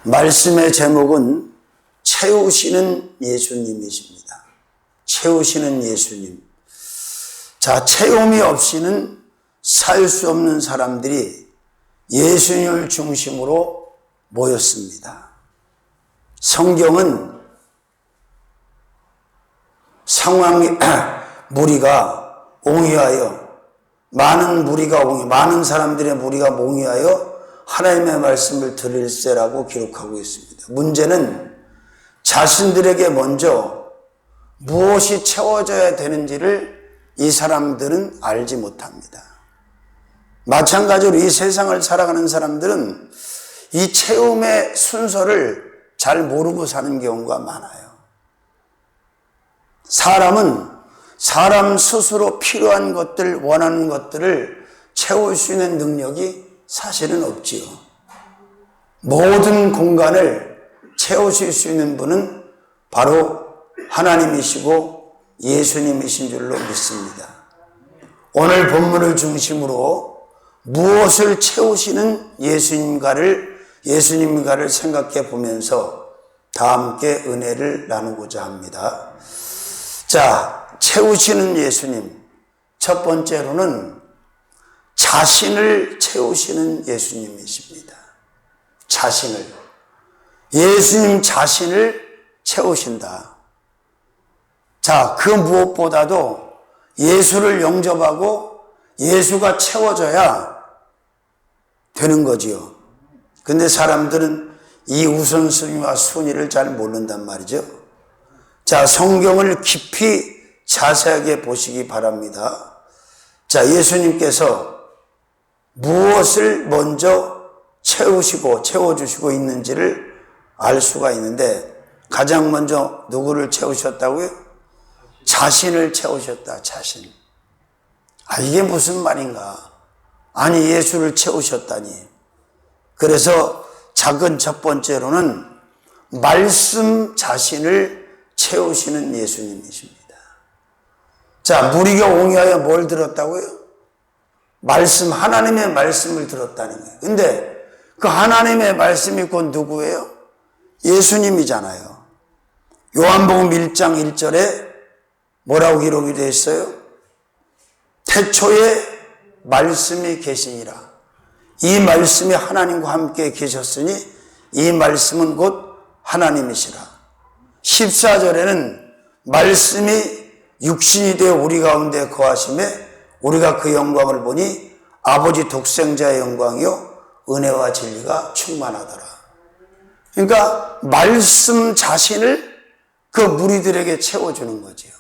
말씀의 제목은 채우시는 예수님이십니다. 채우시는 예수님. 자, 채움이 없이는 살 수 없는 사람들이 예수님을 중심으로 모였습니다. 성경은 무리가 옹이하여 많은 사람들의 무리가 몽이하여 하나님의 말씀을 들을세라고 기록하고 있습니다. 문제는 자신들에게 먼저 무엇이 채워져야 되는지를 이 사람들은 알지 못합니다. 마찬가지로 이 세상을 살아가는 사람들은 이 채움의 순서를 잘 모르고 사는 경우가 많아요. 사람은 사람 스스로 필요한 것들, 원하는 것들을 채울 수 있는 능력이 사실은 없지요. 모든 공간을 채우실 수 있는 분은 바로 하나님이시고 예수님이신 줄로 믿습니다. 오늘 본문을 중심으로 무엇을 채우시는 예수님인가를 생각해 보면서 다 함께 은혜를 나누고자 합니다. 자, 채우시는 예수님. 첫 번째로는 자신을 채우시는 예수님이십니다. 자신을. 예수님 자신을 채우신다. 자, 그 무엇보다도 예수를 영접하고 예수가 채워져야 되는 거지요. 근데 사람들은 이 우선순위와 순위를 잘 모른단 말이죠. 자, 성경을 깊이 자세하게 보시기 바랍니다. 자, 예수님께서 무엇을 먼저 채워주시고 있는지를 알 수가 있는데, 가장 먼저 누구를 채우셨다고요? 자신을 채우셨다, 자신. 이게 무슨 말인가? 아니, 예수를 채우셨다니. 그래서 작은 첫 번째로는 말씀 자신을 채우시는 예수님이십니다. 자, 무리가 옹이하여 뭘 들었다고요? 하나님의 말씀을 들었다는 거예요. 근데 그 하나님의 말씀이 곧 누구예요? 예수님이잖아요. 요한복음 1장 1절에 뭐라고 기록이 되어 있어요? 태초에 말씀이 계시니라. 이 말씀이 하나님과 함께 계셨으니 이 말씀은 곧 하나님이시라. 14절에는 말씀이 육신이 되어 우리 가운데 거하심에 우리가 그 영광을 보니 아버지 독생자의 영광이요 은혜와 진리가 충만하더라. 그러니까 말씀 자신을 그 무리들에게 채워주는 거지요.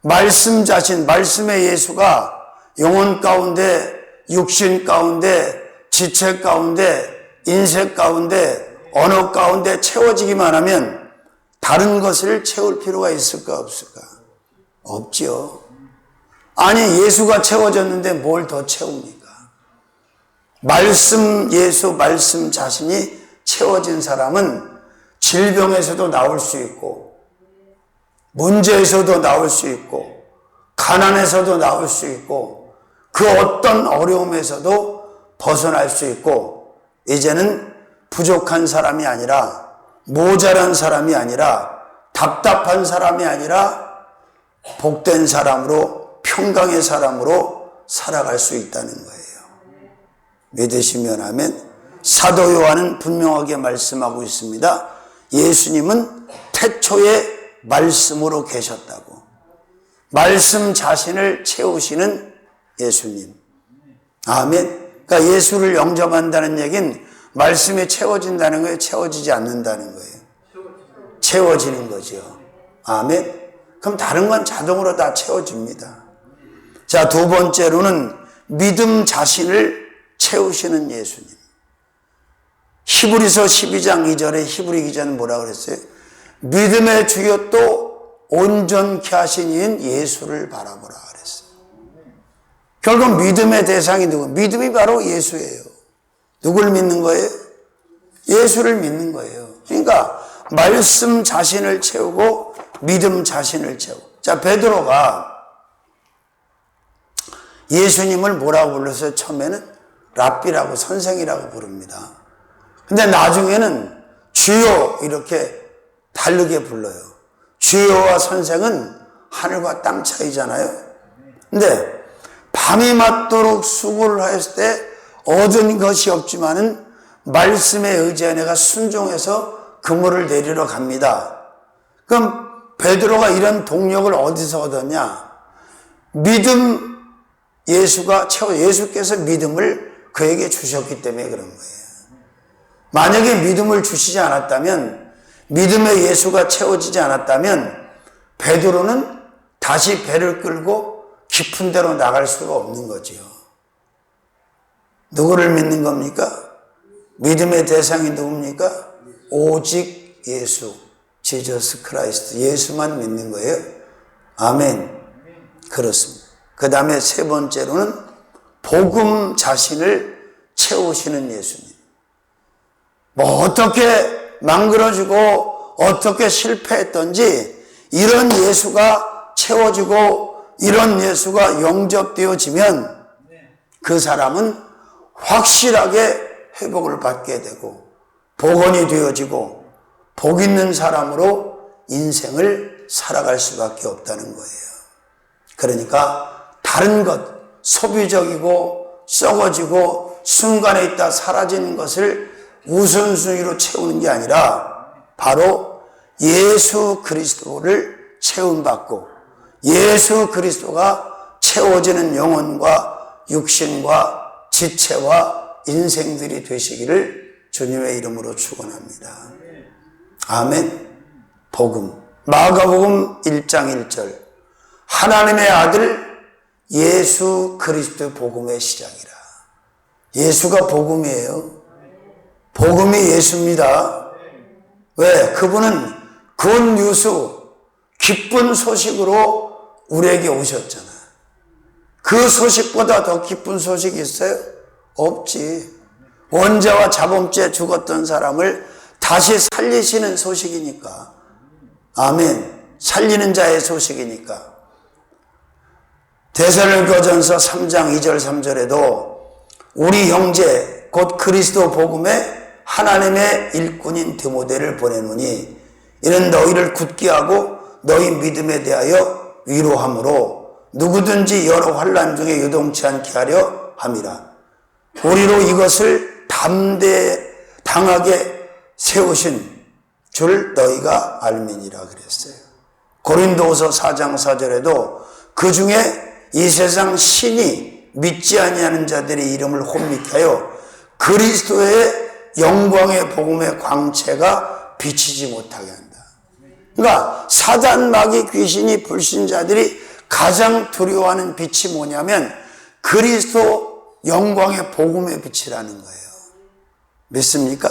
말씀 자신, 말씀의 예수가 영혼 가운데, 육신 가운데, 지체 가운데, 인생 가운데, 언어 가운데 채워지기만 하면 다른 것을 채울 필요가 있을까 없을까? 없지요. 아니, 예수가 채워졌는데 뭘 더 채웁니까? 말씀 자신이 채워진 사람은 질병에서도 나올 수 있고, 문제에서도 나올 수 있고, 가난에서도 나올 수 있고, 그 어떤 어려움에서도 벗어날 수 있고, 이제는 부족한 사람이 아니라, 모자란 사람이 아니라, 답답한 사람이 아니라, 복된 사람으로, 평강의 사람으로 살아갈 수 있다는 거예요. 믿으시면 아멘. 사도 요한은 분명하게 말씀하고 있습니다. 예수님은 태초에 말씀으로 계셨다고. 말씀 자신을 채우시는 예수님. 아멘. 그러니까 예수를 영접한다는 얘기는 말씀이 채워진다는 거예요? 채워지지 않는다는 거예요? 채워지는 거죠. 아멘. 그럼 다른 건 자동으로 다 채워집니다. 자, 두 번째로는 믿음 자신을 채우시는 예수님. 히브리서 12장 2절에 히브리 기자는 뭐라 그랬어요? 믿음의 주여 또 온전케 하신 이인 예수를 바라보라 그랬어요. 결국 믿음의 대상이 누구? 믿음이 바로 예수예요. 누굴 믿는 거예요? 예수를 믿는 거예요. 그러니까 말씀 자신을 채우고 믿음 자신을 채우고. 자, 베드로가 예수님을 뭐라고 불렀어요? 처음에는 랍비라고, 선생이라고 부릅니다. 근데 나중에는 주여 이렇게 다르게 불러요. 주여와 선생은 하늘과 땅 차이잖아요. 근데 밤이 맞도록 수고를 하였을 때 얻은 것이 없지만은 말씀에 의지하여 내가 순종해서 그물을 내리러 갑니다. 그럼 베드로가 이런 동력을 어디서 얻었냐? 믿음, 예수께서 믿음을 그에게 주셨기 때문에 그런 거예요. 만약에 믿음을 주시지 않았다면, 믿음의 예수가 채워지지 않았다면 베드로는 다시 배를 끌고 깊은 데로 나갈 수가 없는 거지요. 누구를 믿는 겁니까? 믿음의 대상이 누굽니까? 오직 예수, 지저스 크라이스트, 예수만 믿는 거예요. 아멘. 그렇습니다. 그 다음에 세 번째로는 복음 자신을 채우시는 예수님. 뭐 어떻게 망그러지고 어떻게 실패했던지 이런 예수가 채워지고 이런 예수가 영접되어지면 그 사람은 확실하게 회복을 받게 되고 복원이 되어지고 복 있는 사람으로 인생을 살아갈 수밖에 없다는 거예요. 그러니까 다른 것, 소비적이고 썩어지고 순간에 있다 사라지는 것을 우선순위로 채우는 게 아니라 바로 예수 그리스도를 채움받고 예수 그리스도가 채워지는 영혼과 육신과 지체와 인생들이 되시기를 주님의 이름으로 축원합니다. 아멘. 복음. 마가복음 1장 1절. 하나님의 아들 예수 그리스도 복음의 시작이라. 예수가 복음이에요. 복음이 예수입니다. 왜? 그분은 굿뉴스, 기쁜 소식으로 우리에게 오셨잖아. 그 소식보다 더 기쁜 소식이 있어요? 없지. 원죄와 자범죄 죽었던 사람을 다시 살리시는 소식이니까. 아멘. 살리는 자의 소식이니까. 데살로니가전서 3장 2절 3절에도 우리 형제 곧 그리스도 복음에 하나님의 일꾼인 디모데를 보내노니 이는 너희를 굳게 하고 너희 믿음에 대하여 위로함으로 누구든지 여러 환난 중에 요동치 않게 하려 함이라. 우리로 이것을 당하게 세우신 줄 너희가 알미니라 그랬어요. 고린도후서 4장 4절에도 그 중에 이 세상 신이 믿지 아니하는 자들의 이름을 혼미케 하여 그리스도의 영광의 복음의 광채가 비치지 못하게 한다. 그러니까 사단, 마귀, 귀신이, 불신자들이 가장 두려워하는 빛이 뭐냐면 그리스도 영광의 복음의 빛이라는 거예요. 믿습니까?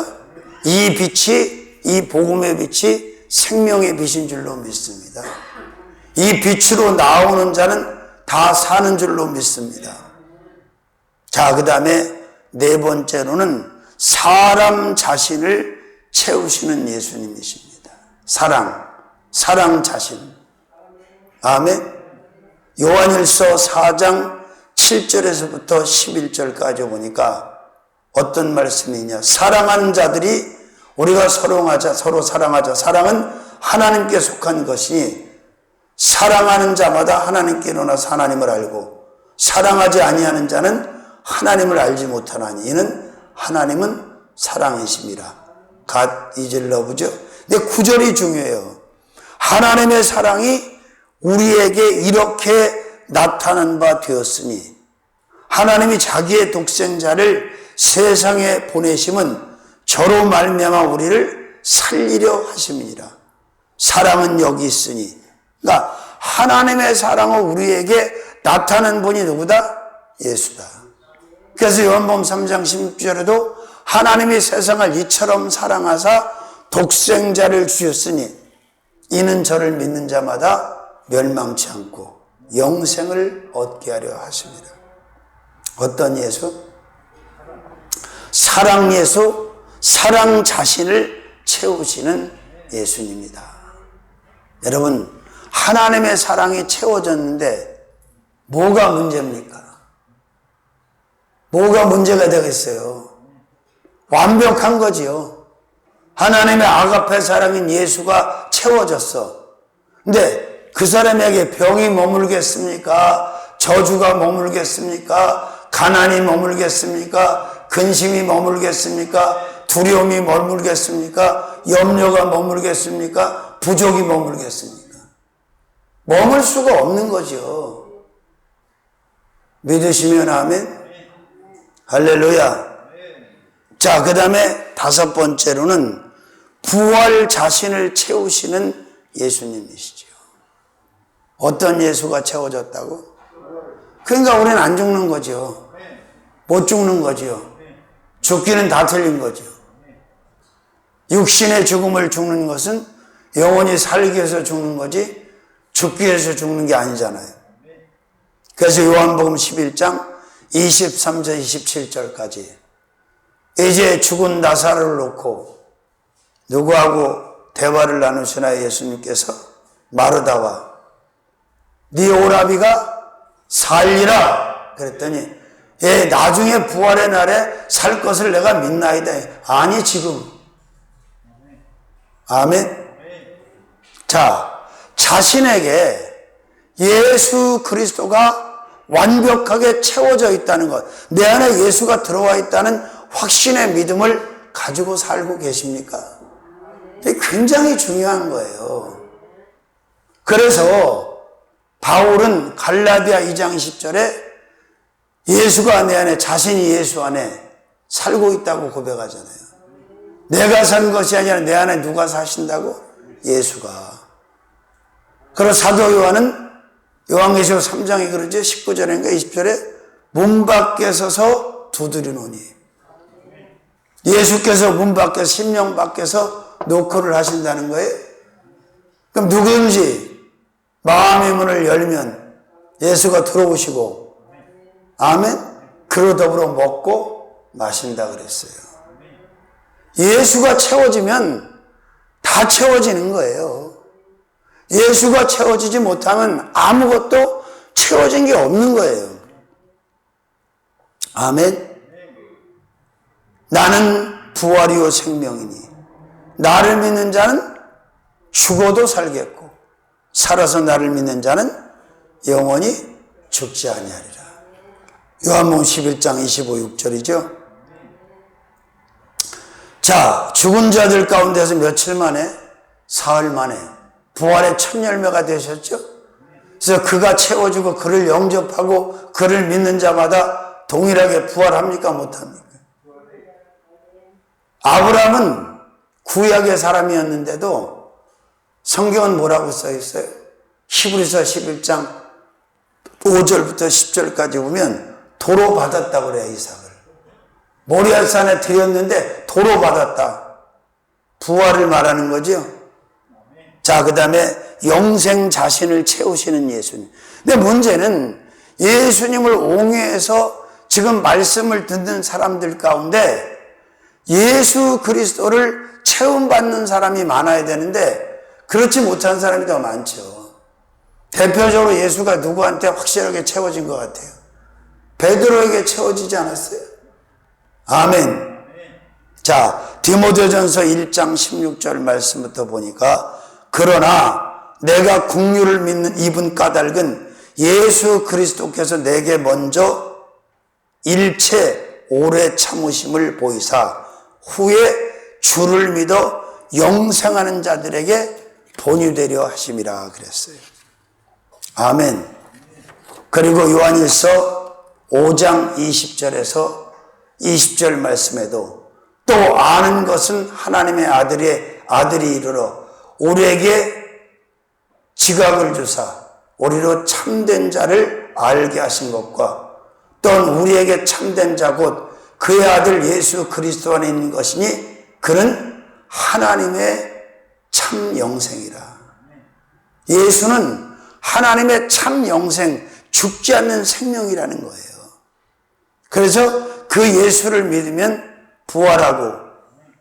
이 빛이, 이 복음의 빛이 생명의 빛인 줄로 믿습니다. 이 빛으로 나오는 자는 다 사는 줄로 믿습니다. 자, 그 다음에 네 번째로는 사람 자신을 채우시는 예수님이십니다. 사랑 자신. 아멘. 요한일서 4장 7절에서부터 11절까지 보니까 어떤 말씀이냐. 사랑하는 자들이 우리가 서로 사랑하자. 사랑은 하나님께 속한 것이니 사랑하는 자마다 하나님께 일어나서 하나님을 알고 사랑하지 아니하는 자는 하나님을 알지 못하나니 이는 하나님은 사랑이심이라. God is love죠. 근데 9절이 중요해요. 하나님의 사랑이 우리에게 이렇게 나타난 바 되었으니 하나님이 자기의 독생자를 세상에 보내심은 저로 말미암아 우리를 살리려 하심이니라. 사랑은 여기 있으니, 그러니까 하나님의 사랑을 우리에게 나타낸 분이 누구다? 예수다. 그래서 요한복음 3장 16절에도 하나님이 세상을 이처럼 사랑하사 독생자를 주셨으니 이는 저를 믿는 자마다 멸망치 않고 영생을 얻게 하려 하십니다. 어떤 예수? 사랑 예수, 사랑 자신을 채우시는 예수님이다. 여러분, 하나님의 사랑이 채워졌는데 뭐가 문제입니까? 뭐가 문제가 되겠어요? 완벽한 거지요. 하나님의 아가페 사랑인 예수가 채워졌어. 근데 그 사람에게 병이 머물겠습니까? 저주가 머물겠습니까? 가난이 머물겠습니까? 근심이 머물겠습니까? 두려움이 머물겠습니까? 염려가 머물겠습니까? 부족이 머물겠습니까? 머물 수가 없는 거죠. 믿으시면 아멘. 할렐루야. 자, 그 다음에 5번째로는 부활 자신을 채우시는 예수님이시죠. 어떤 예수가 채워졌다고? 그러니까 우리는 안 죽는 거죠. 못 죽는 거죠. 죽기는 다 틀린 거죠. 육신의 죽음을 죽는 것은 영원히 살기 위해서 죽는 거지 죽기 위해서 죽는 게 아니잖아요. 그래서 요한복음 11장 23절 27절까지 이제 죽은 나사로를 놓고 누구하고 대화를 나누시나 예수님께서 마르다와 네 오라비가 살리라 그랬더니 나중에 부활의 날에 살 것을 내가 믿나이다. 아니 지금. 아멘. 자, 자신에게 예수 그리스도가 완벽하게 채워져 있다는 것, 내 안에 예수가 들어와 있다는 확신의 믿음을 가지고 살고 계십니까? 이게 굉장히 중요한 거예요. 그래서 바울은 갈라디아 2장 10절에 예수가 내 안에, 자신이 예수 안에 살고 있다고 고백하잖아요. 내가 산 것이 아니라 내 안에 누가 사신다고? 예수가. 그리고 사도 요한은 요한계시록 3장에 그러죠. 19절인가 20절에 문 밖에 서서 두드리노니. 예수께서 문 밖에서, 심령 밖에서 노크를 하신다는 거예요. 그럼 누구든지 마음의 문을 열면 예수가 들어오시고, 아멘? 그로 더불어 먹고 마신다 그랬어요. 예수가 채워지면 다 채워지는 거예요. 예수가 채워지지 못하면 아무것도 채워진 게 없는 거예요. 아멘. 나는 부활이요 생명이니 나를 믿는 자는 죽어도 살겠고 살아서 나를 믿는 자는 영원히 죽지 아니하리라. 요한복음 11장 25, 6절이죠. 자, 죽은 자들 가운데서 며칠 만에, 사흘 만에 부활의 첫 열매가 되셨죠. 그래서 그가 채워주고 그를 영접하고 그를 믿는 자마다 동일하게 부활합니까? 못합니까? 아브라함은 구약의 사람이었는데도 성경은 뭐라고 써 있어요? 히브리서 11장 5절부터 10절까지 보면 도로 받았다고 그래요. 이삭을 모리아산에 드렸는데 도로 받았다. 부활을 말하는 거죠. 자, 그 다음에 영생 자신을 채우시는 예수님. 근데 문제는 예수님을 옹호해서 지금 말씀을 듣는 사람들 가운데 예수 그리스도를 체험받는 사람이 많아야 되는데 그렇지 못한 사람이 더 많죠. 대표적으로 예수가 누구한테 확실하게 채워진 것 같아요? 베드로에게 채워지지 않았어요? 아멘. 자, 디모데전서 1장 16절 말씀부터 보니까 그러나 내가 긍휼을 입은 까닭은 예수 그리스도께서 내게 먼저 일체 오래 참으심을 보이사 후에 주를 믿어 영생하는 자들에게 본유되려 하심이라 그랬어요. 아멘. 그리고 요한일서 5장 20절에서 20절 말씀에도 또 아는 것은 하나님의 아들이 이르러 우리에게 지각을 주사 우리로 참된 자를 알게 하신 것과 또한 우리에게 참된 자 곧 그의 아들 예수 그리스도 안에 있는 것이니 그는 하나님의 참 영생이라. 예수는 하나님의 참 영생, 죽지 않는 생명이라는 거예요. 그래서 그 예수를 믿으면 부활하고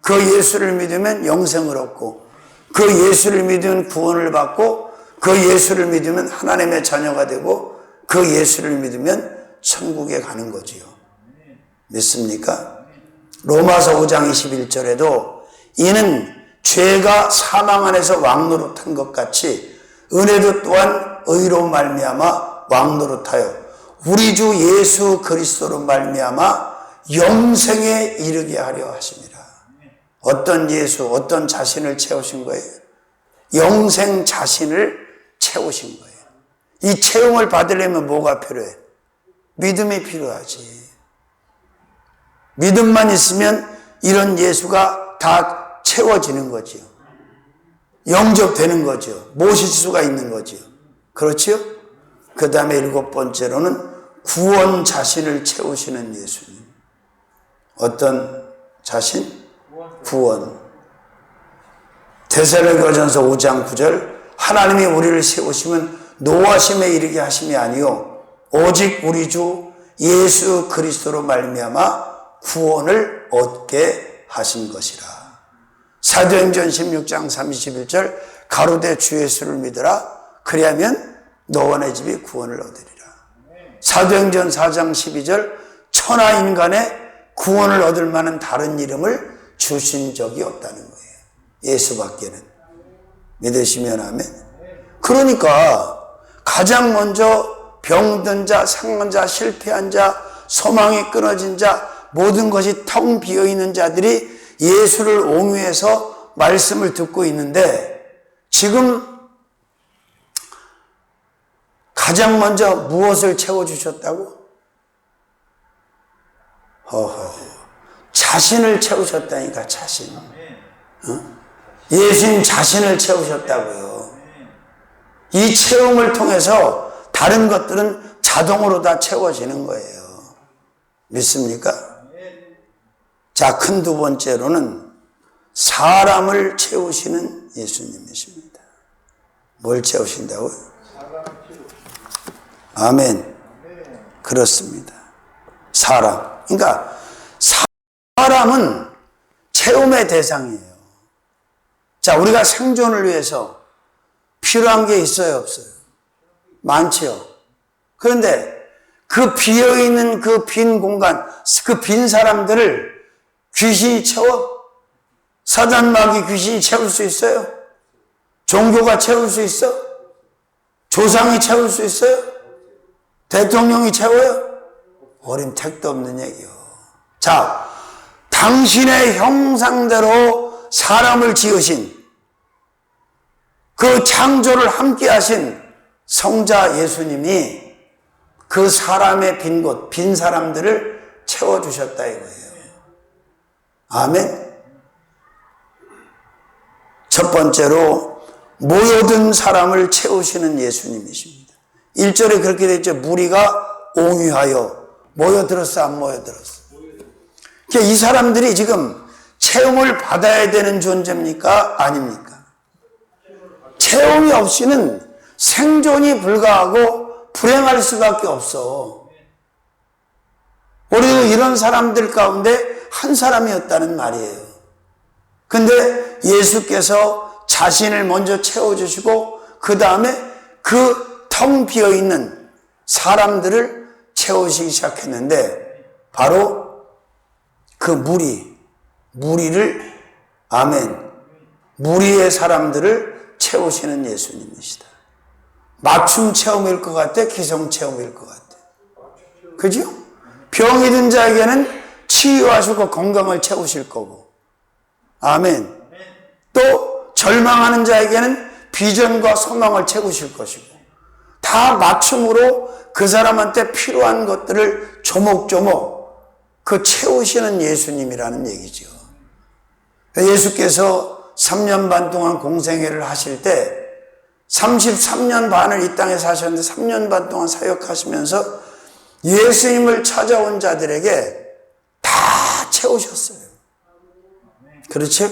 그 예수를 믿으면 영생을 얻고 그 예수를 믿으면 구원을 받고 그 예수를 믿으면 하나님의 자녀가 되고 그 예수를 믿으면 천국에 가는 거지요. 믿습니까? 로마서 5장 21절에도 이는 죄가 사망 안에서 왕노릇한 것 같이 은혜도 또한 의로 말미암아 왕노릇하여 우리 주 예수 그리스도로 말미암아 영생에 이르게 하려 하심이라. 어떤 예수, 어떤 자신을 채우신 거예요? 영생 자신을 채우신 거예요. 이 채움을 받으려면 뭐가 필요해? 믿음이 필요하지. 믿음만 있으면 이런 예수가 다 채워지는 거지요. 영접되는 거죠. 모실 수가 있는 거죠. 그렇지요? 그 다음에 7번째로는 구원 자신을 채우시는 예수님. 어떤 자신? 구원. 데살로니가전서 5장 9절 하나님이 우리를 세우시면 노하심에 이르게 하심이 아니요 오직 우리 주 예수 그리스도로 말미암아 구원을 얻게 하신 것이라. 사도행전 16장 31절 가로되 주 예수를 믿으라 그리하면 너와 내 집이 구원을 얻으리라. 사도행전 4장 12절 천하 인간의 구원을 얻을 만한 다른 이름을 주신 적이 없다는 거예요. 예수밖에는. 믿으시면 아멘. 그러니까 가장 먼저 병든 자, 상한 자, 실패한 자, 소망이 끊어진 자, 모든 것이 텅 비어있는 자들이 예수를 옹유해서 말씀을 듣고 있는데 지금 가장 먼저 무엇을 채워주셨다고? 자신을 채우셨다니까, 자신. 예수님 자신을 채우셨다고요. 이 채움을 통해서 다른 것들은 자동으로 다 채워지는 거예요. 믿습니까? 자, 큰 두 번째로는 사람을 채우시는 예수님이십니다. 뭘 채우신다고요? 아멘. 그렇습니다. 사람. 그러니까 사람은 채움의 대상이에요. 자, 우리가 생존을 위해서 필요한 게 있어요, 없어요? 많지요. 그런데 그 비어있는 그 빈 공간, 그 빈 사람들을 귀신이 채워? 사단마귀 귀신이 채울 수 있어요? 종교가 채울 수 있어? 조상이 채울 수 있어요? 대통령이 채워요? 어림택도 없는 얘기요. 자, 당신의 형상대로 사람을 지으신 그 창조를 함께 하신 성자 예수님이 그 사람의 빈 곳, 빈 사람들을 채워주셨다 이거예요. 아멘. 첫 번째로 모여든 사람을 채우시는 예수님이십니다. 1절에 그렇게 되어 있죠. 무리가 옹유하여 모여들었어, 안 모여들었어? 이 사람들이 지금 채움을 받아야 되는 존재입니까? 아닙니까? 채움이 없이는 생존이 불가하고 불행할 수밖에 없어. 우리도 이런 사람들 가운데 한 사람이었다는 말이에요. 근데 예수께서 자신을 먼저 채워주시고 그 다음에 그 텅 비어있는 사람들을 채우시기 시작했는데 바로 그 무리를 아멘, 무리의 사람들을 채우시는 예수님이시다. 맞춤 체험일 것 같아? 기성 체험일 것 같아? 그죠? 병이 든 자에게는 치유하시고 건강을 채우실 거고, 아멘. 또 절망하는 자에게는 비전과 소망을 채우실 것이고, 다 맞춤으로 그 사람한테 필요한 것들을 조목조목 그 채우시는 예수님이라는 얘기죠. 예수께서 3년 반 동안 공생애를 하실 때 33년 반을 이 땅에 사셨는데 3년 반 동안 사역하시면서 예수님을 찾아온 자들에게 다 채우셨어요. 그렇죠?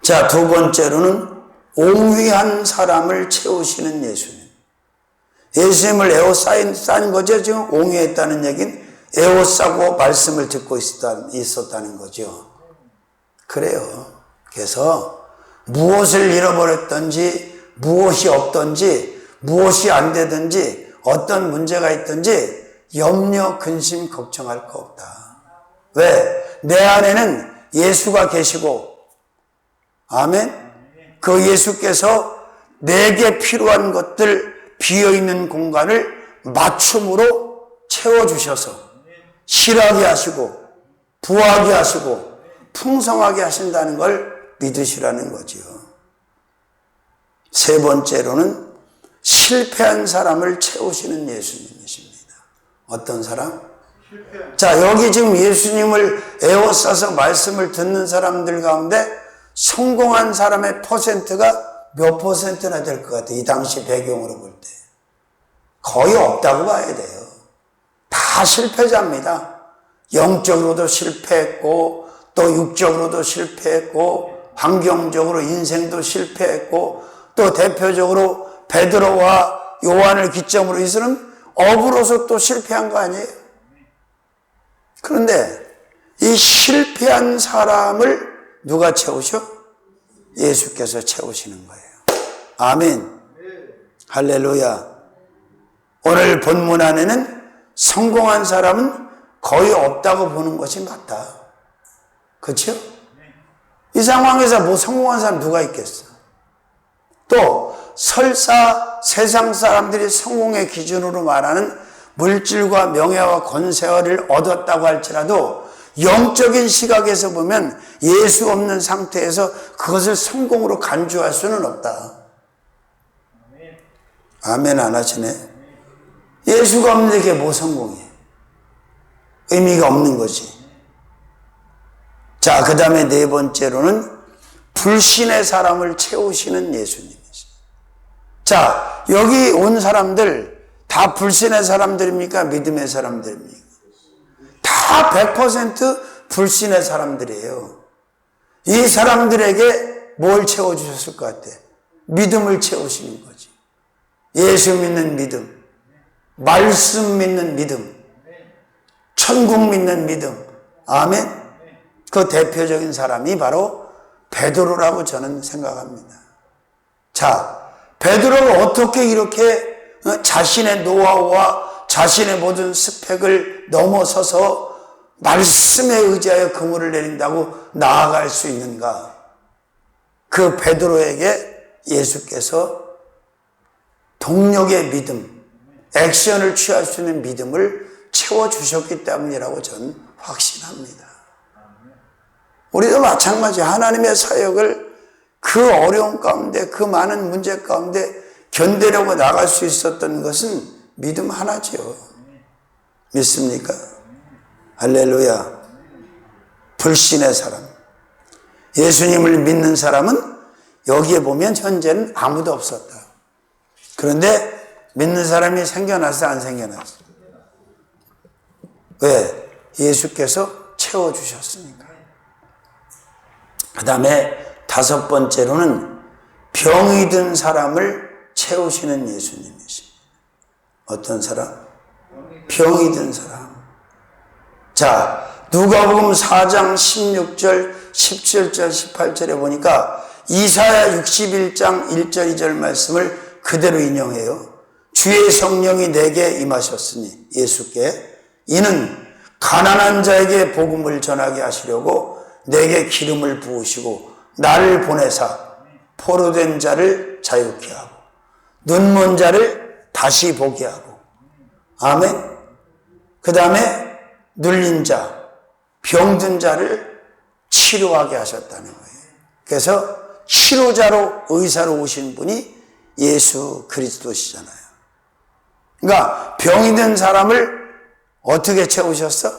자, 두 번째로는 옹휘한 사람을 채우시는 예수님. 예수님을 에워싼 거죠. 지금 옹휘했다는 얘기는 에워싸고 말씀을 듣고 있었다는 거죠. 그래요. 그래서 무엇을 잃어버렸든지 무엇이 없든지 무엇이 안 되든지 어떤 문제가 있든지 염려, 근심, 걱정할 거 없다. 왜? 내 안에는 예수가 계시고, 아멘. 그 예수께서 내게 필요한 것들, 비어있는 공간을 맞춤으로 채워주셔서 실하게 하시고 부하게 하시고 풍성하게 하신다는 걸 믿으시라는 거지요. 세 번째로는 실패한 사람을 채우시는 예수님이십니다. 어떤 사람? 자, 여기 지금 예수님을 에워싸서 말씀을 듣는 사람들 가운데 성공한 사람의 퍼센트가 몇 퍼센트나 될 것 같아요? 이 당시 배경으로 볼 때. 거의 없다고 봐야 돼요. 다 실패자입니다. 영적으로도 실패했고, 또 육적으로도 실패했고, 환경적으로 인생도 실패했고, 또 대표적으로 베드로와 요한을 기점으로 이들은 업으로서 또 실패한 거 아니에요? 그런데 이 실패한 사람을 누가 채우셔? 예수께서 채우시는 거예요. 아멘. 할렐루야. 오늘 본문 안에는 성공한 사람은 거의 없다고 보는 것이 맞다. 그렇죠? 이 상황에서 뭐 성공한 사람 누가 있겠어? 또 설사 세상 사람들이 성공의 기준으로 말하는 물질과 명예와 권세를 얻었다고 할지라도 영적인 시각에서 보면 예수 없는 상태에서 그것을 성공으로 간주할 수는 없다. 아멘 안 하시네. 예수가 없는데 그게 뭐 성공이에요? 의미가 없는 거지. 자, 그 다음에 네 번째로는 불신의 사람을 채우시는 예수님이시죠. 자, 여기 온 사람들 다 불신의 사람들입니까? 믿음의 사람들입니까? 다 100% 불신의 사람들이에요. 이 사람들에게 뭘 채워주셨을 것 같아? 믿음을 채우시는 거지. 예수 믿는 믿음, 말씀 믿는 믿음, 천국 믿는 믿음. 아멘. 그 대표적인 사람이 바로 베드로라고 저는 생각합니다. 자, 베드로가 어떻게 이렇게 자신의 노하우와 자신의 모든 스펙을 넘어서서 말씀에 의지하여 그물을 내린다고 나아갈 수 있는가? 그 베드로에게 예수께서 동력의 믿음, 액션을 취할 수 있는 믿음을 채워주셨기 때문이라고 저는 확신합니다. 우리도 마찬가지 하나님의 사역을 그 어려운 가운데 그 많은 문제 가운데 견디려고 나갈 수 있었던 것은 믿음 하나지요. 믿습니까? 할렐루야. 불신의 사람, 예수님을 믿는 사람은 여기에 보면 현재는 아무도 없었다. 그런데 믿는 사람이 생겨났어 안 생겨났어? 왜? 예수께서 채워주셨으니까. 그 다음에 다섯 번째로는 병이 든 사람을 채우시는 예수님이십니다. 어떤 사람? 병이 든 사람. 자, 누가복음 4장 16절, 17절, 18절에 보니까 이사야 61장 1절, 2절 말씀을 그대로 인용해요. 주의 성령이 내게 임하셨으니, 예수께, 이는 가난한 자에게 복음을 전하게 하시려고 내게 기름을 부으시고 나를 보내사 포로된 자를 자유케 하고 눈먼 자를 다시 보게 하고, 아멘. 그 다음에 눌린 자, 병든 자를 치료하게 하셨다는 거예요. 그래서 치료자로, 의사로 오신 분이 예수 그리스도시잖아요. 그러니까 병이 든 사람을 어떻게 채우셨어?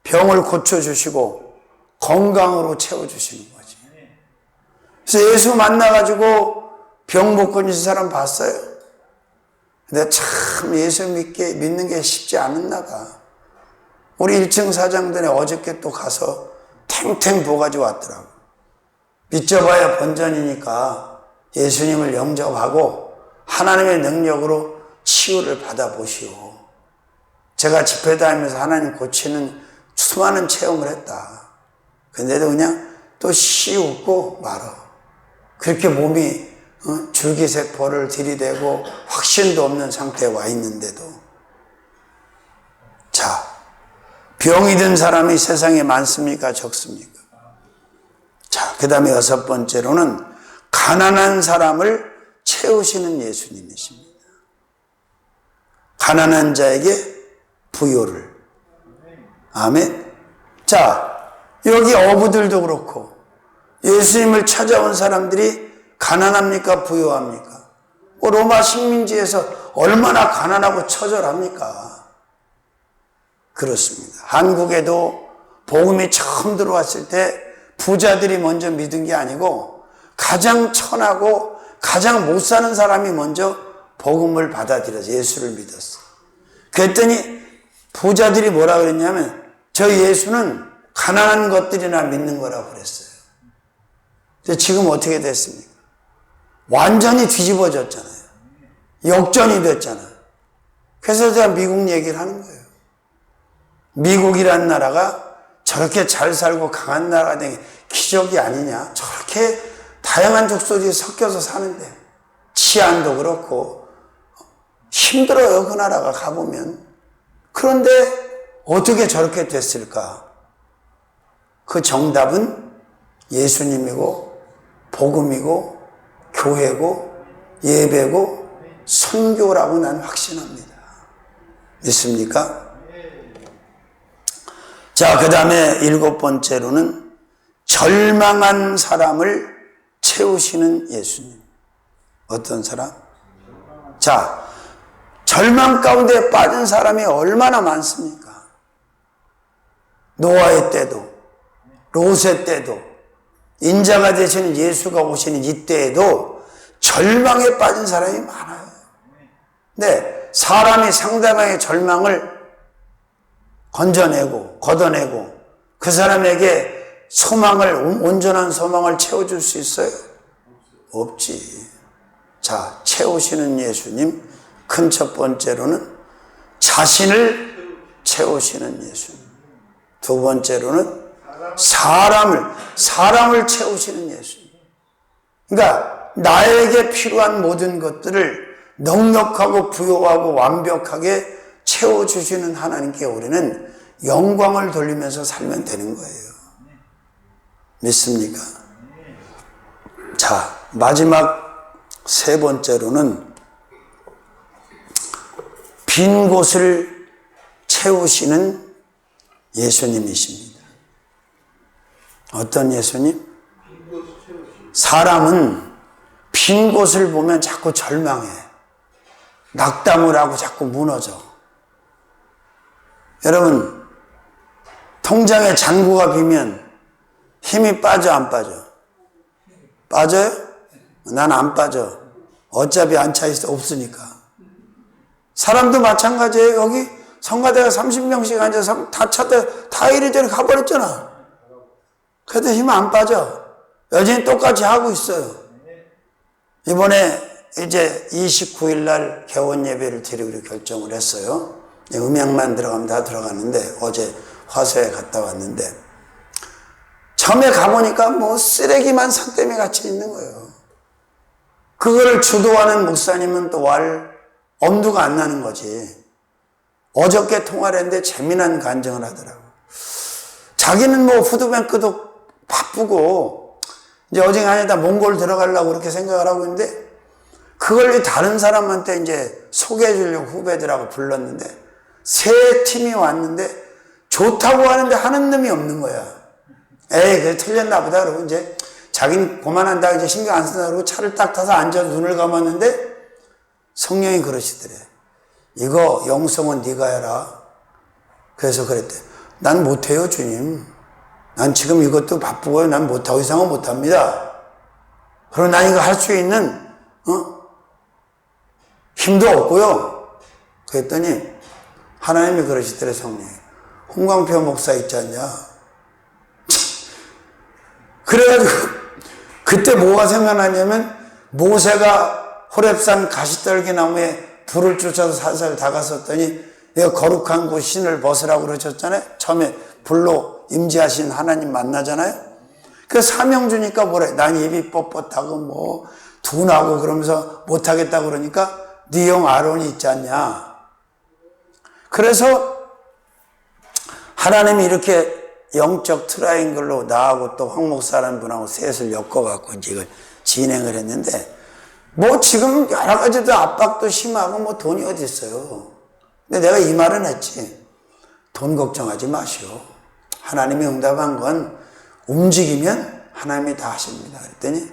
병을 고쳐주시고 건강으로 채워주시는 거지. 그래서 예수 만나가지고 병 못 고친 사람 봤어요? 근데 참 예수 믿는 게 쉽지 않았나 봐. 우리 1층 사장들에 어저께 또 가서 탱탱 보가지고 왔더라고. 믿져봐야 본전이니까 예수님을 영접하고 하나님의 능력으로 치유를 받아보시오. 제가 집회 다니면서 하나님 고치는 수많은 체험을 했다. 근데도 그냥 또 웃고 말어. 그렇게 몸이 줄기세포를 들이대고 확신도 없는 상태에 와 있는데도. 자, 병이 든 사람이 세상에 많습니까? 적습니까? 자, 그 다음에 6번째로는 가난한 사람을 채우시는 예수님이십니다. 가난한 자에게 부요를. 아멘. 자, 여기 어부들도 그렇고 예수님을 찾아온 사람들이 가난합니까? 부요합니까? 로마 식민지에서 얼마나 가난하고 처절합니까? 그렇습니다. 한국에도 복음이 처음 들어왔을 때 부자들이 먼저 믿은 게 아니고 가장 천하고 가장 못 사는 사람이 먼저 복음을 받아들여서 예수를 믿었어. 그랬더니 부자들이 뭐라 그랬냐면 저 예수는 가난한 것들이나 믿는 거라고 그랬어요. 근데 지금 어떻게 됐습니까? 완전히 뒤집어졌잖아요. 역전이 됐잖아요. 그래서 제가 미국 얘기를 하는 거예요. 미국이라는 나라가 저렇게 잘 살고 강한 나라가 된 게 기적이 아니냐. 저렇게 다양한 족속이 섞여서 사는데 치안도 그렇고 힘들어요. 그 나라가 가보면. 그런데 어떻게 저렇게 됐을까? 그 정답은 예수님이고 복음이고 교회고 예배고 선교라고 난 확신합니다. 믿습니까? 자, 그 다음에 7번째로는 절망한 사람을 채우시는 예수님. 어떤 사람? 자, 절망 가운데 빠진 사람이 얼마나 많습니까? 노아의 때도 롯의 때도 인자가 되시는 예수가 오시는 이때에도 절망에 빠진 사람이 많아요. 네, 사람이 상대방의 절망을 건져내고 걷어내고 그 사람에게 소망을, 온전한 소망을 채워줄 수 있어요? 없지. 자, 채우시는 예수님. 큰 첫 번째로는 자신을 채우시는 예수님. 두 번째로는 사람을 채우시는 예수님. 그러니까 나에게 필요한 모든 것들을 넉넉하고 부요하고 완벽하게 채워주시는 하나님께 우리는 영광을 돌리면서 살면 되는 거예요. 믿습니까? 자, 마지막 세 번째로는 빈 곳을 채우시는 예수님이십니다. 어떤 예수님? 사람은 빈 곳을 보면 자꾸 절망해. 낙담을 하고 자꾸 무너져. 여러분, 통장에 잔고가 비면 힘이 빠져, 안 빠져? 빠져요? 난 안 빠져. 어차피 안 차 있어, 없으니까. 사람도 마찬가지예요. 여기 성가대가 30명씩 앉아서 다 찼다, 다 이리저리 가버렸잖아. 그래도 힘 안 빠져. 여전히 똑같이 하고 있어요. 이번에 이제 29일 날 개원 예배를 드리기로 결정을 했어요. 음향만 들어가면 다 들어가는데 어제 화서에 갔다 왔는데 처음에 가보니까 뭐 쓰레기만 산더미 같이 있는 거예요. 그거를 주도하는 목사님은 또 엄두가 안 나는 거지. 어저께 통화를 했는데 재미난 간증을 하더라고. 자기는 뭐 푸드뱅크도 바쁘고 이제 어제 아니다 몽골 들어가려고 그렇게 생각을 하고 있는데 그걸 다른 사람한테 이제 소개해 주려고 후배들하고 불렀는데 세 팀이 왔는데 좋다고 하는데 하는 놈이 없는 거야. 에이, 그래 틀렸나 보다. 그러고 이제 자기는 그만한다. 이제 신경 안 쓴다. 그러고 차를 딱 타서 앉아서 눈을 감았는데 성령이 그러시더래. 이거 영성은 네가 해라. 그래서 그랬대. 난 못해요, 주님. 난 지금 이것도 바쁘고요. 난 못하고 이상은 못합니다. 그럼 난 이거 할 수 있는 힘도 없고요. 그랬더니 하나님이 그러시더래, 성령이. 홍광표 목사 있지 않냐? 그래가지고 그때 뭐가 생각나냐면 모세가 호렙산 가시떨기 나무에 불을 쫓아서 살살 다가섰더니 내가 거룩한 곳 신을 벗으라고 그러셨잖아요. 처음에 불로 임재하신 하나님 만나잖아요. 그 사명 주니까 뭐래? 난 입이 뻣뻣하고 뭐 둔하고 그러면서 못하겠다고 그러니까 네 형 아론이 있지 않냐. 그래서 하나님이 이렇게 영적 트라이앵글로 나하고 또 황 목사라는 분하고 셋을 엮어갖고 이제 이걸 진행을 했는데, 뭐 지금 여러 가지도 압박도 심하고 뭐 돈이 어디 있어요. 근데 내가 이 말은 했지. 돈 걱정하지 마시오. 하나님이 응답한 건 움직이면 하나님이 다 하십니다. 그랬더니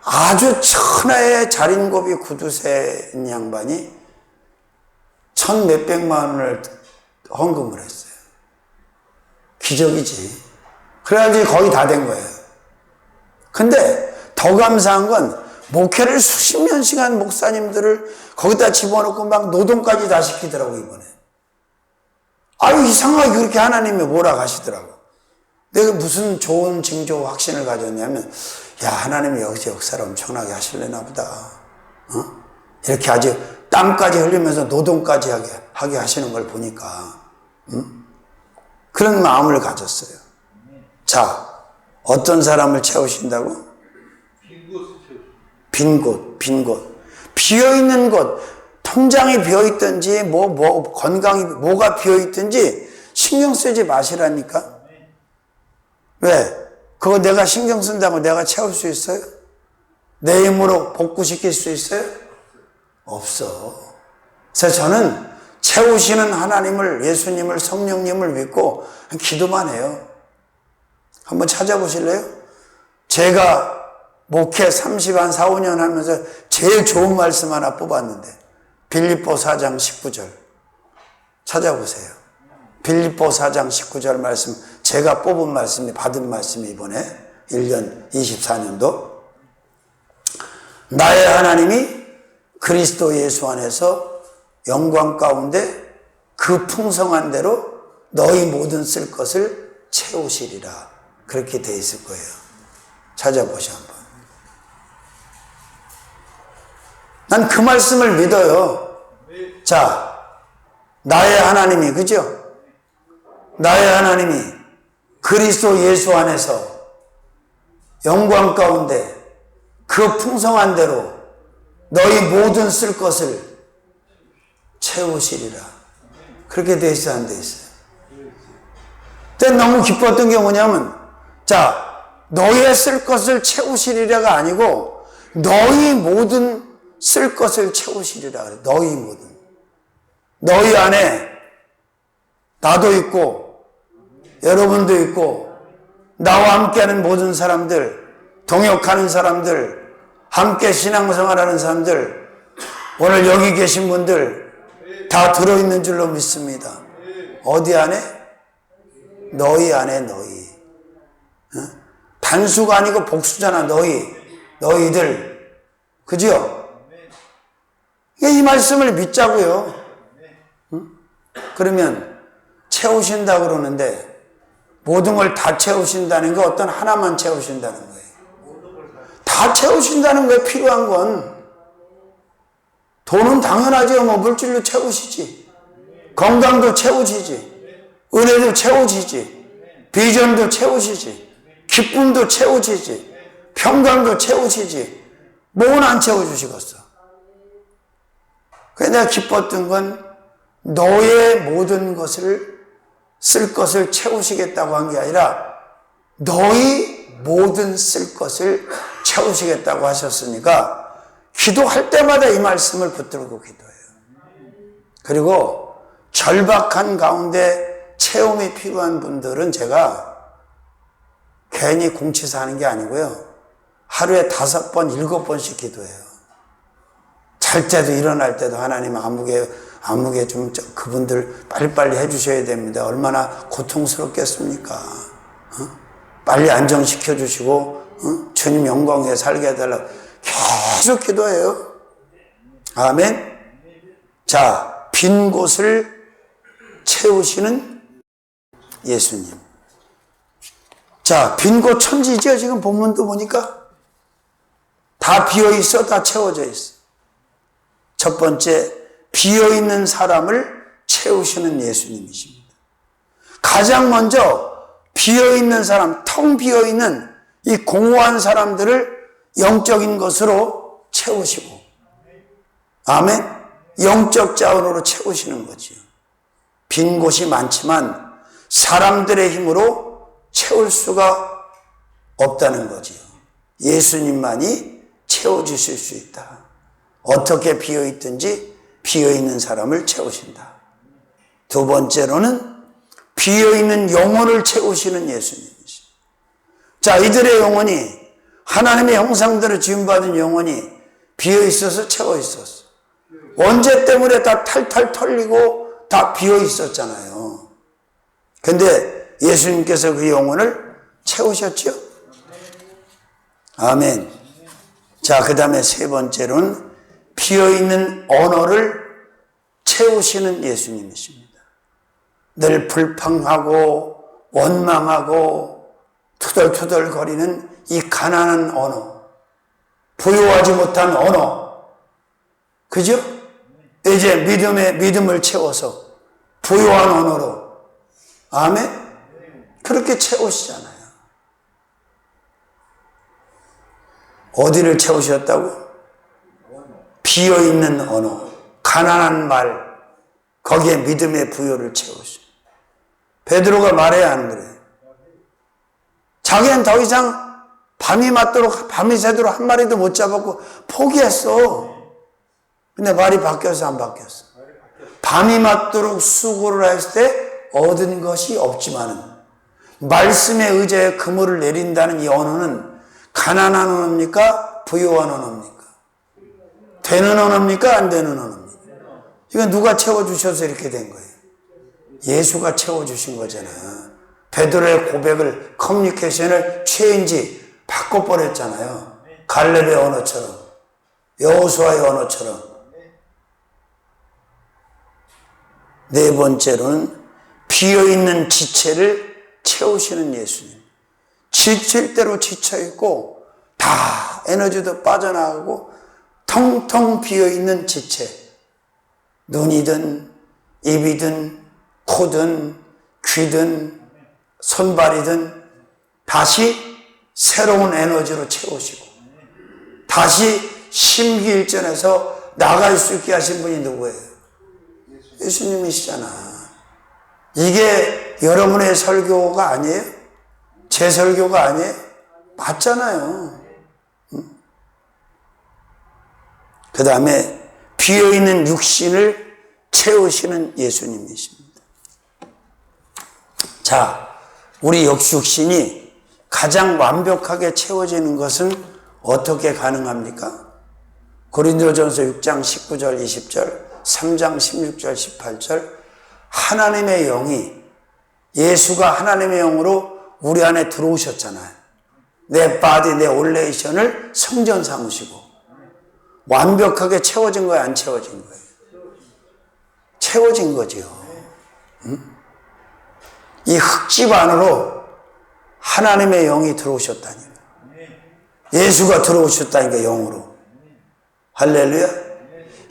아주 천하의 자린고비 구두쇠인 양반이 1,몇백만 원을 헌금을 했어요. 기적이지. 그래가지고 거의 다 된 거예요. 근데 더 감사한 건 목회를 수십 년씩 한 목사님들을 거기다 집어넣고 막 노동까지 다 시키더라고, 이번에. 아유, 이상하게 그렇게 하나님이 뭐라 하시더라고. 내가 무슨 좋은 징조 확신을 가졌냐면, 야, 하나님이 여기서 역사를 엄청나게 하실래나 보다. 이렇게 아주 땀까지 흘리면서 노동까지 하게 하시는 걸 보니까, 그런 마음을 가졌어요. 자, 어떤 사람을 채우신다고? 빈 곳. 비어있는 곳. 통장이 비어있든지, 건강이, 뭐가 비어있든지 신경 쓰지 마시라니까? 왜? 그거 내가 신경 쓴다고 내가 채울 수 있어요? 내 힘으로 복구시킬 수 있어요? 없어. 그래서 저는 채우시는 하나님을, 예수님을, 성령님을 믿고 기도만 해요. 한번 찾아보실래요? 제가 목회 4, 5년 하면서 제일 좋은 말씀 하나 뽑았는데, 빌립보 4장 19절. 찾아보세요. 빌립보 4장 19절 말씀, 제가 뽑은 말씀이, 받은 말씀이 이번에 1년 24년도. 나의 하나님이 그리스도 예수 안에서 영광 가운데 그 풍성한 대로 너희 모든 쓸 것을 채우시리라. 그렇게 돼 있을 거예요. 찾아보셔 한번. 난 그 말씀을 믿어요. 자, 나의 하나님이, 그죠? 나의 하나님이 그리스도 예수 안에서 영광 가운데 그 풍성한 대로 너희 모든 쓸 것을 채우시리라. 그렇게 돼 있어요, 안 돼 있어요? 근데 너무 기뻤던 게 뭐냐면, 자, 너희의 쓸 것을 채우시리라가 아니고 너희 모든 쓸 것을 채우시리라 그래. 너희 모든. 너희 안에 나도 있고 여러분도 있고 나와 함께하는 모든 사람들, 동역하는 사람들, 함께 신앙생활하는 사람들, 오늘 여기 계신 분들 다 들어있는 줄로 믿습니다. 어디 안에? 너희 안에 너희. 단수가 아니고 복수잖아. 너희들. 그죠? 이 말씀을 믿자고요. 그러면 채우신다 그러는데 모든 걸 다 채우신다는 게 어떤 하나만 채우신다는 거예요. 다 채우신다는 거예요. 필요한 건. 돈은 당연하죠. 뭐 물질로 채우시지. 건강도 채우시지. 은혜도 채우시지. 비전도 채우시지. 기쁨도 채우시지. 평강도 채우시지. 뭐는 안 채워주시겠어. 그래서 내가 기뻤던 건 너의 모든 것을 쓸 것을 채우시겠다고 한 게 아니라 너희 모든 쓸 것을 채우시겠다고 하셨으니까 기도할 때마다 이 말씀을 붙들고 기도해요. 그리고 절박한 가운데 채움이 필요한 분들은 제가 괜히 공치사 하는 게 아니고요. 하루에 5번, 7번씩 기도해요. 잘 때도 일어날 때도 하나님 아무개 좀 그분들 빨리빨리 해주셔야 됩니다. 얼마나 고통스럽겠습니까? 빨리 안정시켜 주시고 주님 영광에 살게 해달라고 계속 기도해요. 아멘. 자, 빈 곳을 채우시는 예수님. 자, 빈 곳 천지죠. 지금 본문도 보니까 다 비어 있어, 다 채워져 있어. 첫 번째, 비어있는 사람을 채우시는 예수님이십니다. 가장 먼저 비어있는 사람, 텅 비어있는 이 공허한 사람들을 영적인 것으로 채우시고, 아멘. 영적 자원으로 채우시는 거지요. 빈 곳이 많지만 사람들의 힘으로 채울 수가 없다는 거지요. 예수님만이 채워주실 수 있다. 어떻게 비어있든지 비어있는 사람을 채우신다. 두 번째로는 비어있는 영혼을 채우시는 예수님이십니다. 자, 이들의 영혼이 하나님의 형상대로 지음받은 영혼이 비어있어서 채워있었어. 언제 때문에 다 탈탈 털리고 다 비어있었잖아요. 근데 예수님께서 그 영혼을 채우셨죠? 아멘. 자, 그 다음에 세 번째로는 비어있는 언어를 채우시는 예수님이십니다. 늘 불평하고 원망하고 투덜투덜거리는 이 가난한 언어, 부유하지 못한 언어, 그죠? 이제 믿음을 채워서 부유한 언어로, 아멘? 그렇게 채우시잖아요. 어디를 채우셨다고? 비어있는 언어, 가난한 말, 거기에 믿음의 부여를 채우시죠. 베드로가 말해야 하는 거예요. 자기는 더 이상 밤이 새도록 한 마리도 못 잡았고 포기했어. 근데 말이 바뀌어서 안 바뀌었어. 밤이 맞도록 수고를 했을 때 얻은 것이 없지만은 말씀에 의지해 그물을 내린다는 이 언어는 가난한 언어입니까? 부유한 언어입니까? 되는 언어입니까? 안 되는 언어입니까? 이건 누가 채워주셔서 이렇게 된 거예요? 예수가 채워주신 거잖아요. 베드로의 고백을, 커뮤니케이션을 체인지 바꿔버렸잖아요. 갈렙의 언어처럼, 여호수아의 언어처럼. 네 번째로는 비어있는 지체를 채우시는 예수님. 지칠 대로 지쳐있고 다 에너지도 빠져나가고 텅텅 비어있는 지체. 눈이든 입이든 코든 귀든 손발이든 다시 새로운 에너지로 채우시고 다시 심기일전에서 나갈 수 있게 하신 분이 누구예요? 예수님이시잖아. 이게 여러분의 설교가 아니에요? 제 설교가 아니에요? 맞잖아요. 그 다음에 비어있는 육신을 채우시는 예수님이십니다. 자, 우리 육신이 가장 완벽하게 채워지는 것은 어떻게 가능합니까? 고린도전서 6장 19절 20절 3장 16절 18절 하나님의 영이 예수가 하나님의 영으로 우리 안에 들어오셨잖아요. 내 바디, 내 올레이션을 성전 삼으시고 완벽하게 채워진 거예요? 안 채워진 거예요? 채워진 거지요. 응? 이 흙집 안으로 하나님의 영이 들어오셨다니까. 예수가 들어오셨다니까, 영으로. 할렐루야.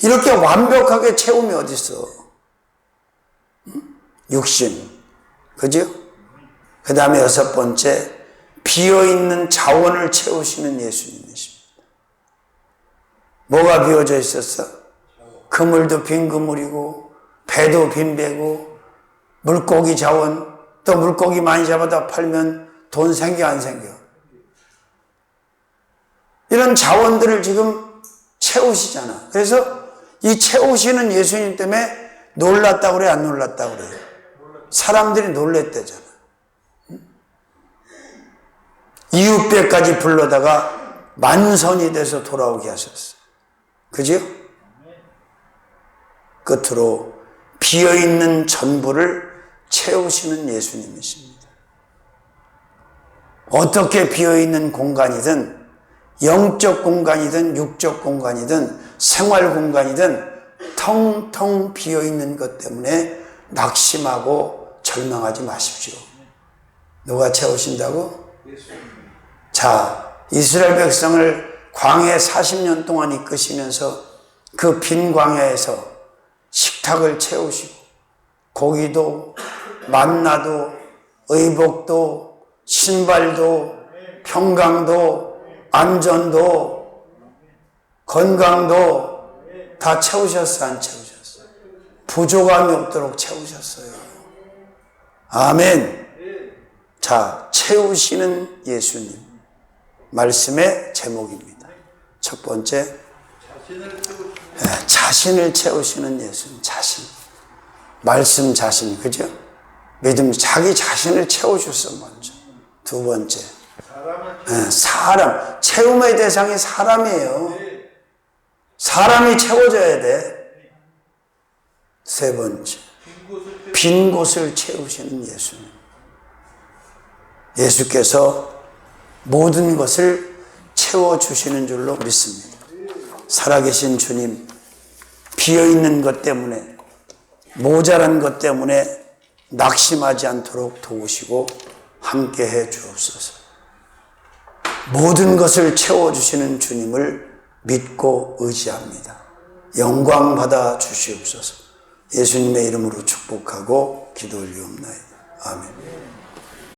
이렇게 완벽하게 채움이 어디 있어? 응? 육신. 그죠? 그 다음에 여섯 번째, 비어있는 자원을 채우시는 예수님이십니다. 뭐가 비어져 있었어? 그물도 빈 그물이고 배도 빈 배고 물고기 자원, 또 물고기 많이 잡아다 팔면 돈 생겨 안 생겨? 이런 자원들을 지금 채우시잖아. 그래서 이 채우시는 예수님 때문에 놀랐다고 그래, 안 놀랐다고 그래? 사람들이 놀랬대잖아. 이웃배까지 불러다가 만선이 돼서 돌아오게 하셨어. 그죠? 끝으로 비어있는 전부를 채우시는 예수님이십니다. 어떻게 비어있는 공간이든 영적 공간이든 육적 공간이든 생활 공간이든 텅텅 비어있는 것 때문에 낙심하고 절망하지 마십시오. 누가 채우신다고? 자, 이스라엘 백성을 광야에 40년 동안 이끄시면서 그 빈 광야에서 식탁을 채우시고 고기도 만나도 의복도 신발도 평강도 안전도 건강도 다 채우셨어, 안 채우셨어? 부족함이 없도록 채우셨어요. 아멘. 자, 채우시는 예수님. 말씀의 제목입니다. 첫 번째, 자신을 채우시는 예수님. 자신. 말씀 자신, 그죠? 믿음, 자기 자신을 채워줬어, 먼저. 두 번째, 사람. 채움의 대상이 사람이에요. 사람이 채워져야 돼. 세 번째, 빈 곳을 채우시는 예수님. 예수께서 모든 것을 채워주시는 줄로 믿습니다. 살아계신 주님, 비어있는 것 때문에, 모자란 것 때문에 낙심하지 않도록 도우시고 함께해 주옵소서. 모든 것을 채워주시는 주님을 믿고 의지합니다. 영광 받아 주시옵소서. 예수님의 이름으로 축복하고 기도 올리옵나이다. 아멘.